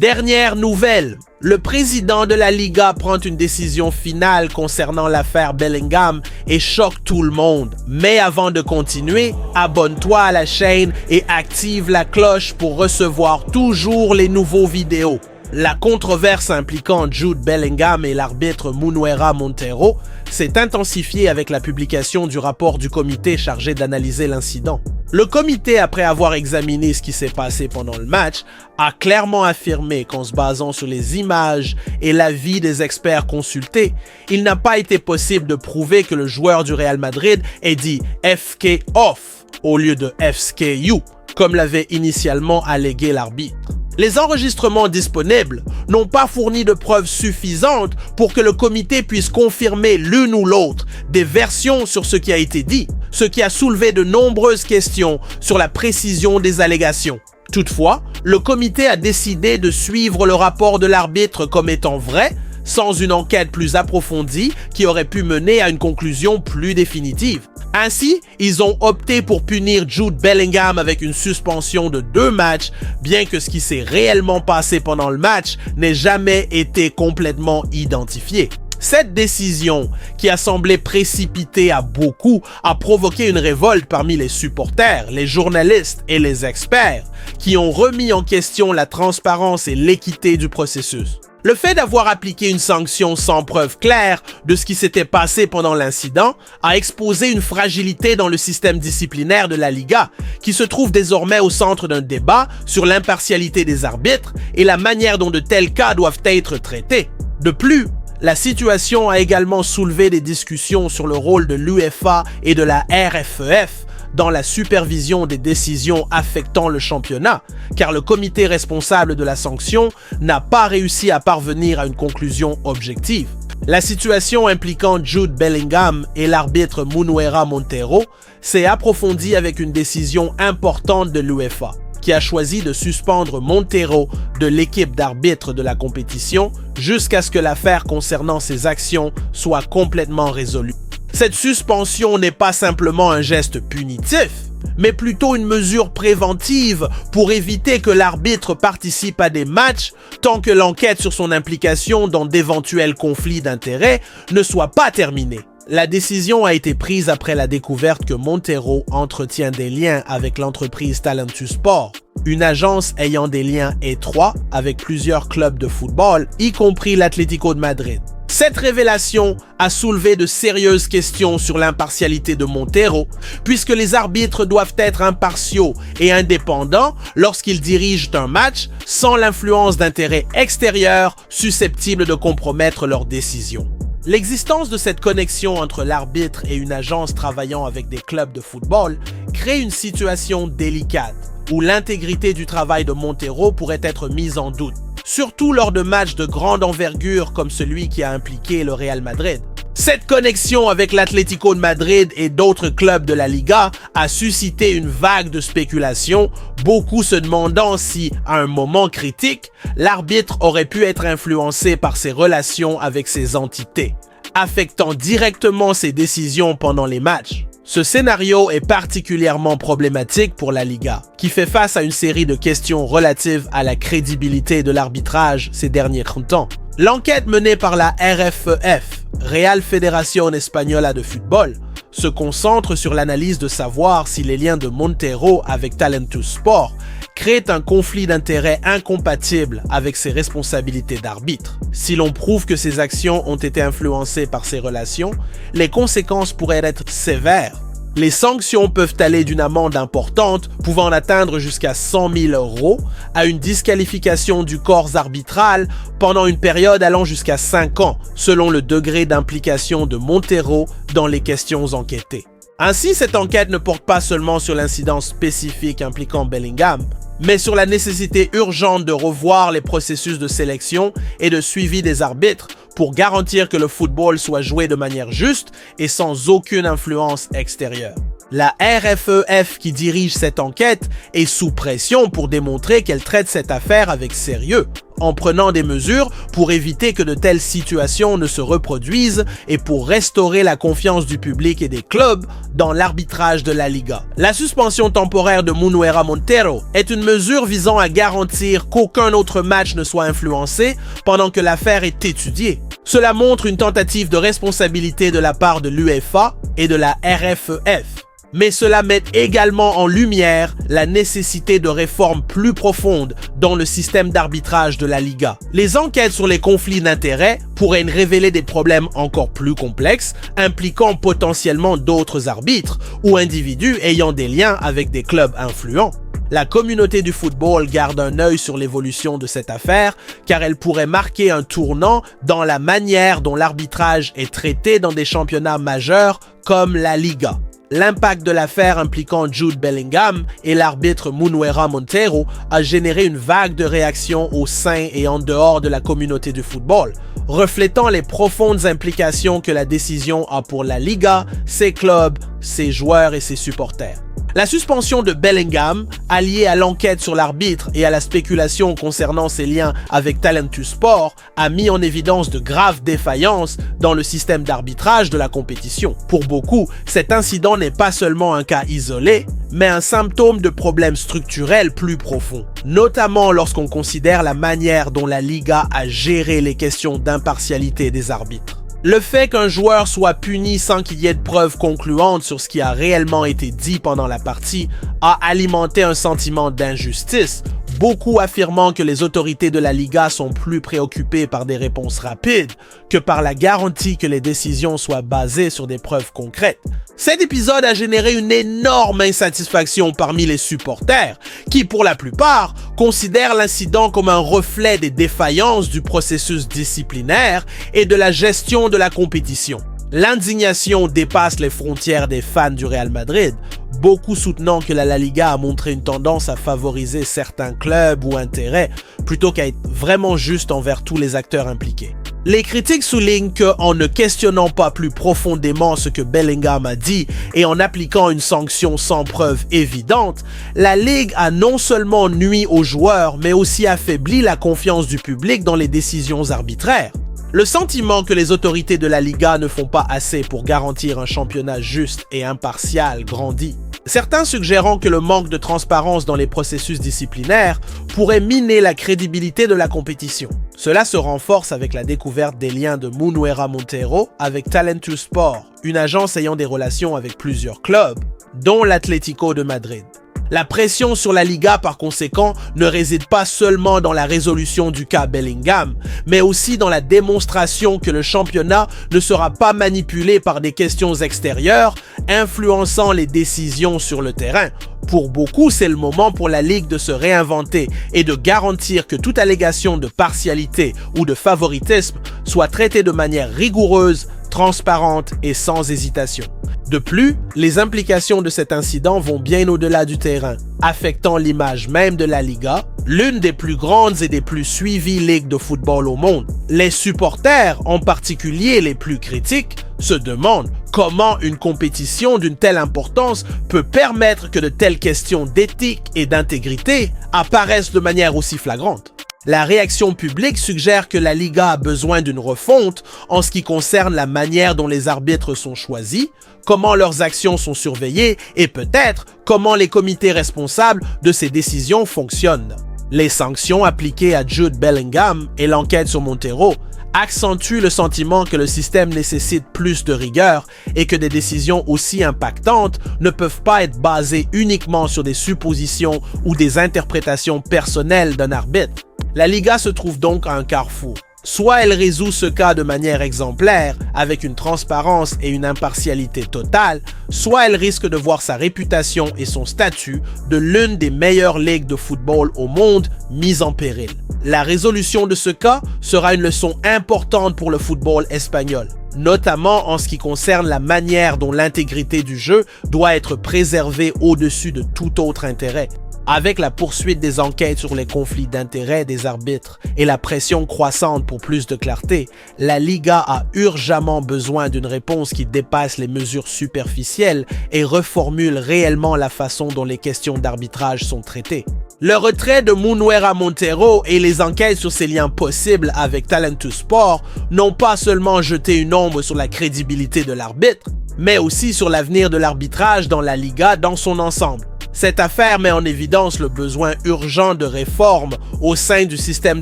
Dernière nouvelle, le président de la Liga prend une décision finale concernant l'affaire Bellingham et choque tout le monde. Mais avant de continuer, abonne-toi à la chaîne et active la cloche pour recevoir toujours les nouveaux vidéos. La controverse impliquant Jude Bellingham et l'arbitre Munuera Montero s'est intensifiée avec la publication du rapport du comité chargé d'analyser l'incident. Le comité, après avoir examiné ce qui s'est passé pendant le match, a clairement affirmé qu'en se basant sur les images et l'avis des experts consultés, il n'a pas été possible de prouver que le joueur du Real Madrid ait dit FK off au lieu de FKU, comme l'avait initialement allégué l'arbitre. Les enregistrements disponibles n'ont pas fourni de preuves suffisantes pour que le comité puisse confirmer l'une ou l'autre des versions sur ce qui a été dit, ce qui a soulevé de nombreuses questions sur la précision des allégations. Toutefois, le comité a décidé de suivre le rapport de l'arbitre comme étant vrai, sans une enquête plus approfondie qui aurait pu mener à une conclusion plus définitive. Ainsi, ils ont opté pour punir Jude Bellingham avec une suspension de 2 matchs, bien que ce qui s'est réellement passé pendant le match n'ait jamais été complètement identifié. Cette décision, qui a semblé précipitée à beaucoup, a provoqué une révolte parmi les supporters, les journalistes et les experts, qui ont remis en question la transparence et l'équité du processus. Le fait d'avoir appliqué une sanction sans preuve claire de ce qui s'était passé pendant l'incident a exposé une fragilité dans le système disciplinaire de la Liga, qui se trouve désormais au centre d'un débat sur l'impartialité des arbitres et la manière dont de tels cas doivent être traités. De plus, la situation a également soulevé des discussions sur le rôle de l'UEFA et de la RFEF dans la supervision des décisions affectant le championnat, car le comité responsable de la sanction n'a pas réussi à parvenir à une conclusion objective. La situation impliquant Jude Bellingham et l'arbitre Munuera Montero s'est approfondie avec une décision importante de l'UEFA, qui a choisi de suspendre Montero de l'équipe d'arbitres de la compétition jusqu'à ce que l'affaire concernant ses actions soit complètement résolue. Cette suspension n'est pas simplement un geste punitif, mais plutôt une mesure préventive pour éviter que l'arbitre participe à des matchs tant que l'enquête sur son implication dans d'éventuels conflits d'intérêts ne soit pas terminée. La décision a été prise après la découverte que Montero entretient des liens avec l'entreprise Talentus Sport, une agence ayant des liens étroits avec plusieurs clubs de football, y compris l'Atlético de Madrid. Cette révélation a soulevé de sérieuses questions sur l'impartialité de Montero, puisque les arbitres doivent être impartiaux et indépendants lorsqu'ils dirigent un match sans l'influence d'intérêts extérieurs susceptibles de compromettre leurs décisions. L'existence de cette connexion entre l'arbitre et une agence travaillant avec des clubs de football crée une situation délicate, où l'intégrité du travail de Montero pourrait être mise en doute, surtout lors de matchs de grande envergure comme celui qui a impliqué le Real Madrid. Cette connexion avec l'Atlético de Madrid et d'autres clubs de la Liga a suscité une vague de spéculation, beaucoup se demandant si, à un moment critique, l'arbitre aurait pu être influencé par ses relations avec ces entités, affectant directement ses décisions pendant les matchs. Ce scénario est particulièrement problématique pour la Liga, qui fait face à une série de questions relatives à la crédibilité de l'arbitrage ces derniers temps. L'enquête menée par la RFEF, Real Federación Española de Football, se concentre sur l'analyse de savoir si les liens de Montero avec Talentus Sport créent un conflit d'intérêts incompatible avec ses responsabilités d'arbitre. Si l'on prouve que ses actions ont été influencées par ces relations, les conséquences pourraient être sévères. Les sanctions peuvent aller d'une amende importante, pouvant atteindre jusqu'à 100 000 € à une disqualification du corps arbitral pendant une période allant jusqu'à 5 ans, selon le degré d'implication de Montero dans les questions enquêtées. Ainsi, cette enquête ne porte pas seulement sur l'incident spécifique impliquant Bellingham, mais sur la nécessité urgente de revoir les processus de sélection et de suivi des arbitres pour garantir que le football soit joué de manière juste et sans aucune influence extérieure. La RFEF qui dirige cette enquête est sous pression pour démontrer qu'elle traite cette affaire avec sérieux. en prenant des mesures pour éviter que de telles situations ne se reproduisent et pour restaurer la confiance du public et des clubs dans l'arbitrage de la Liga. La suspension temporaire de Munuera Montero est une mesure visant à garantir qu'aucun autre match ne soit influencé pendant que l'affaire est étudiée. Cela montre une tentative de responsabilité de la part de l'UEFA et de la RFEF. Mais cela met également en lumière la nécessité de réformes plus profondes dans le système d'arbitrage de la Liga. Les enquêtes sur les conflits d'intérêts pourraient révéler des problèmes encore plus complexes, impliquant potentiellement d'autres arbitres ou individus ayant des liens avec des clubs influents. La communauté du football garde un œil sur l'évolution de cette affaire car elle pourrait marquer un tournant dans la manière dont l'arbitrage est traité dans des championnats majeurs comme la Liga. L'impact de l'affaire impliquant Jude Bellingham et l'arbitre Munuera Montero a généré une vague de réactions au sein et en dehors de la communauté du football, reflétant les profondes implications que la décision a pour la Liga, ses clubs, ses joueurs et ses supporters. La suspension de Bellingham, alliée à l'enquête sur l'arbitre et à la spéculation concernant ses liens avec Talentus Sport, a mis en évidence de graves défaillances dans le système d'arbitrage de la compétition. Pour beaucoup, cet incident n'est pas seulement un cas isolé, mais un symptôme de problèmes structurels plus profonds, notamment lorsqu'on considère la manière dont la Liga a géré les questions d'impartialité des arbitres. Le fait qu'un joueur soit puni sans qu'il y ait de preuves concluantes sur ce qui a réellement été dit pendant la partie a alimenté un sentiment d'injustice, beaucoup affirmant que les autorités de la Liga sont plus préoccupées par des réponses rapides que par la garantie que les décisions soient basées sur des preuves concrètes. Cet épisode a généré une énorme insatisfaction parmi les supporters, qui pour la plupart considèrent l'incident comme un reflet des défaillances du processus disciplinaire et de la gestion de la compétition. L'indignation dépasse les frontières des fans du Real Madrid, beaucoup soutenant que la Liga a montré une tendance à favoriser certains clubs ou intérêts plutôt qu'à être vraiment juste envers tous les acteurs impliqués. Les critiques soulignent qu'en ne questionnant pas plus profondément ce que Bellingham a dit et en appliquant une sanction sans preuve évidente, la Ligue a non seulement nui aux joueurs mais aussi affaibli la confiance du public dans les décisions arbitraires. Le sentiment que les autorités de la Liga ne font pas assez pour garantir un championnat juste et impartial grandit. Certains suggérant que le manque de transparence dans les processus disciplinaires pourrait miner la crédibilité de la compétition. Cela se renforce avec la découverte des liens de Munuera Montero avec Talentus Sport, une agence ayant des relations avec plusieurs clubs, dont l'Atlético de Madrid. La pression sur la Liga, par conséquent, ne réside pas seulement dans la résolution du cas Bellingham, mais aussi dans la démonstration que le championnat ne sera pas manipulé par des questions extérieures, influençant les décisions sur le terrain. Pour beaucoup, c'est le moment pour la Ligue de se réinventer et de garantir que toute allégation de partialité ou de favoritisme soit traitée de manière rigoureuse, transparente et sans hésitation. De plus, les implications de cet incident vont bien au-delà du terrain, affectant l'image même de la Liga, l'une des plus grandes et des plus suivies ligues de football au monde. Les supporters, en particulier les plus critiques, se demandent comment une compétition d'une telle importance peut permettre que de telles questions d'éthique et d'intégrité apparaissent de manière aussi flagrante. La réaction publique suggère que la Liga a besoin d'une refonte en ce qui concerne la manière dont les arbitres sont choisis, comment leurs actions sont surveillées et peut-être comment les comités responsables de ces décisions fonctionnent. Les sanctions appliquées à Jude Bellingham et l'enquête sur Montero accentuent le sentiment que le système nécessite plus de rigueur et que des décisions aussi impactantes ne peuvent pas être basées uniquement sur des suppositions ou des interprétations personnelles d'un arbitre. La Liga se trouve donc à un carrefour. Soit elle résout ce cas de manière exemplaire, avec une transparence et une impartialité totale, soit elle risque de voir sa réputation et son statut de l'une des meilleures ligues de football au monde mise en péril. La résolution de ce cas sera une leçon importante pour le football espagnol, notamment en ce qui concerne la manière dont l'intégrité du jeu doit être préservée au-dessus de tout autre intérêt. Avec la poursuite des enquêtes sur les conflits d'intérêts des arbitres et la pression croissante pour plus de clarté, la Liga a urgemment besoin d'une réponse qui dépasse les mesures superficielles et reformule réellement la façon dont les questions d'arbitrage sont traitées. Le retrait de Munuera Montero et les enquêtes sur ses liens possibles avec Talentus Sport n'ont pas seulement jeté une ombre sur la crédibilité de l'arbitre, mais aussi sur l'avenir de l'arbitrage dans la Liga dans son ensemble. Cette affaire met en évidence le besoin urgent de réforme au sein du système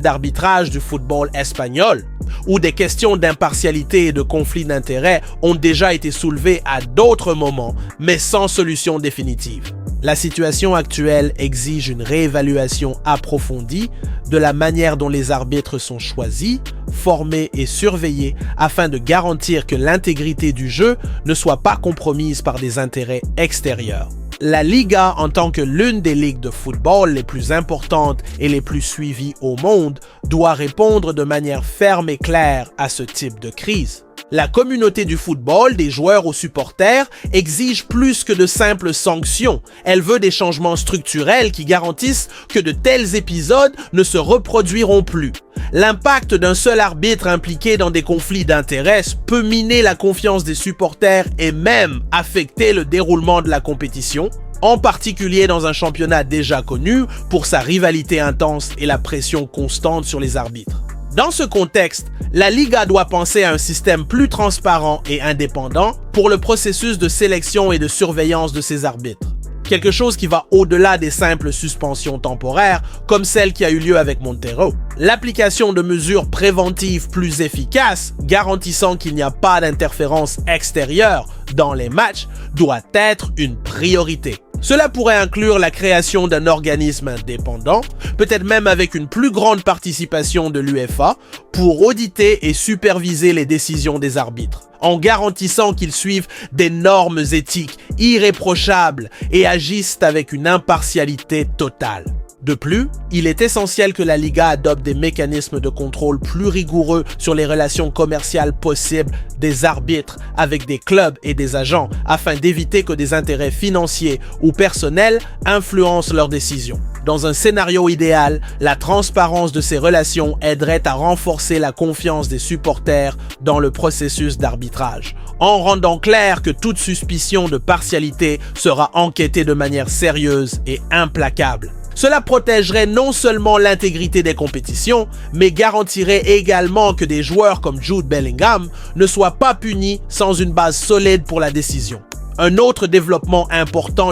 d'arbitrage du football espagnol, où des questions d'impartialité et de conflit d'intérêts ont déjà été soulevées à d'autres moments, mais sans solution définitive. La situation actuelle exige une réévaluation approfondie de la manière dont les arbitres sont choisis, formés et surveillés afin de garantir que l'intégrité du jeu ne soit pas compromise par des intérêts extérieurs. La Liga, en tant que l'une des ligues de football les plus importantes et les plus suivies au monde, doit répondre de manière ferme et claire à ce type de crise. La communauté du football, des joueurs aux supporters, exige plus que de simples sanctions. Elle veut des changements structurels qui garantissent que de tels épisodes ne se reproduiront plus. L'impact d'un seul arbitre impliqué dans des conflits d'intérêts peut miner la confiance des supporters et même affecter le déroulement de la compétition, en particulier dans un championnat déjà connu pour sa rivalité intense et la pression constante sur les arbitres. Dans ce contexte, la Liga doit penser à un système plus transparent et indépendant pour le processus de sélection et de surveillance de ses arbitres. Quelque chose qui va au-delà des simples suspensions temporaires, comme celle qui a eu lieu avec Montero. L'application de mesures préventives plus efficaces, garantissant qu'il n'y a pas d'interférence extérieure dans les matchs, doit être une priorité. Cela pourrait inclure la création d'un organisme indépendant, peut-être même avec une plus grande participation de l'UEFA, pour auditer et superviser les décisions des arbitres, en garantissant qu'ils suivent des normes éthiques irréprochables et agissent avec une impartialité totale. De plus, il est essentiel que la Liga adopte des mécanismes de contrôle plus rigoureux sur les relations commerciales possibles des arbitres avec des clubs et des agents afin d'éviter que des intérêts financiers ou personnels influencent leurs décisions. Dans un scénario idéal, la transparence de ces relations aiderait à renforcer la confiance des supporters dans le processus d'arbitrage, en rendant clair que toute suspicion de partialité sera enquêtée de manière sérieuse et implacable. Cela protégerait non seulement l'intégrité des compétitions, mais garantirait également que des joueurs comme Jude Bellingham ne soient pas punis sans une base solide pour la décision. Un autre développement important